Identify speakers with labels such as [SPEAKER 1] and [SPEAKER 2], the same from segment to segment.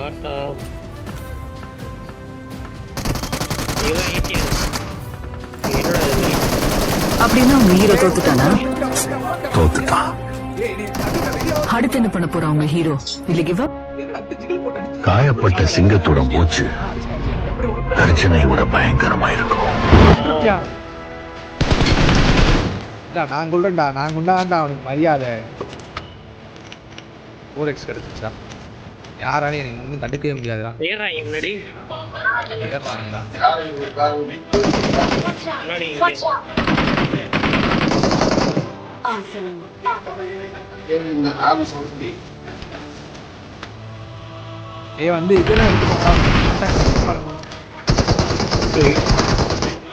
[SPEAKER 1] பாட்டா இவன் 80 என்னடா இது?
[SPEAKER 2] அப்படின்னா உங்க ஹீரோ தோத்துட்டானா?
[SPEAKER 3] தோத்துட்டான்.
[SPEAKER 2] அடுத்து என்ன பண்ண போறா உங்க ஹீரோ? இல்ல கிவ் அப்?
[SPEAKER 3] காயப்பட்ட சிங்கத்தோட மூச்சு பிரச்சனை விட பயங்கரமா இருக்கும்.
[SPEAKER 4] நான் கொள்றேன்டா, நான் கொண்டாண்டா அவனுக்கு மரியாதை. 4x கிடைச்சிச்சா? யாராலையும் எனக்கு இன்னும் தடுக்கவே முடியாதுடா.
[SPEAKER 1] ஏறா இங்க முன்னாடி
[SPEAKER 4] ஏறானுடா.
[SPEAKER 1] முன்னாடி
[SPEAKER 4] வந்து இதெல்லாம்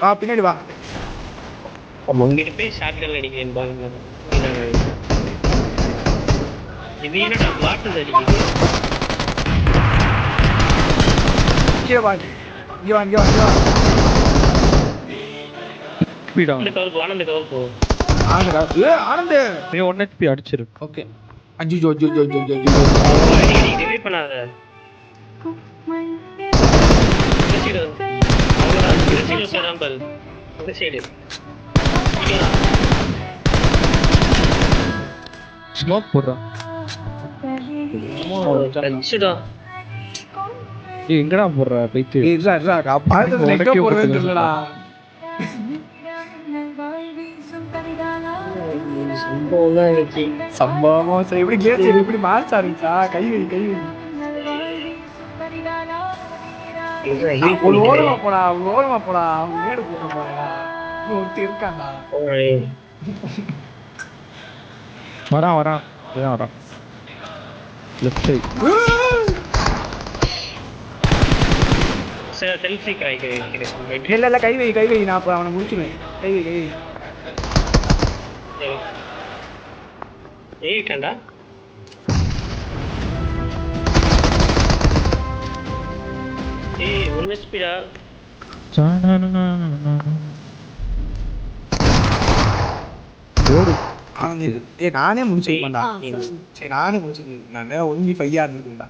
[SPEAKER 4] வா, பின்னாடி வா.
[SPEAKER 1] உங்ககிட்ட போய் ஷாட்கன் அடிக்கிறேன் பாருங்க. இது என்னடா பிளாட் அடிக்குது?
[SPEAKER 4] இங்கே வா, இங்கே வா, இங்கே வா, இங்கே வா.
[SPEAKER 5] ஸ்பீடா
[SPEAKER 1] இந்த கவர் ஆனந்த கவர் போ.
[SPEAKER 4] ஆனந்த்
[SPEAKER 5] நீ 1 HP அடிச்சிரு.
[SPEAKER 4] ஓகே. அஞ்சு ஜோ ஜோ ஜோ ஜோ ஜோ
[SPEAKER 1] ரிவே பண்ணாத. இந்த சைடு அவ்வளவுதான். இந்த சைடு போறான் பாரு. இந்த சைடு
[SPEAKER 5] ஸ்மோக் போடுறா.
[SPEAKER 1] அடிச்சுடா.
[SPEAKER 5] ஏய் எங்கடா போடுற பைத்து?
[SPEAKER 4] இருடா இருடா, பாத்து நெக்க போறவே தெரியலடா. சம்பவம் சரி, எப்படி கேட்ச் எப்படி மார்ச் ஆரம்பிச்சா? கை வை, கை வை. ஒரு ஓரமா போடா, ஒரு ஓரமா போடா. அவன் மேடு போட்டு போறா. ஒருத்தி இருக்கான்டா.
[SPEAKER 5] வரான் இதான் வரான். Left side.
[SPEAKER 1] சார் செல்ஃபி காய்க்கிறேன்.
[SPEAKER 4] இல்ல இல்ல, கை வை, கை வை. நான் அப்ப அவனை முடிச்சுவேன். கை வை, கை வை.
[SPEAKER 1] ஏய்டா ஏய் 1 HP டா.
[SPEAKER 4] நானே முடிச்சுப்பேன்டா. சரி நானே முடிச்சுக்கிறேன். நான் ஒன்லி 5 இருந்துருக்கேன்டா.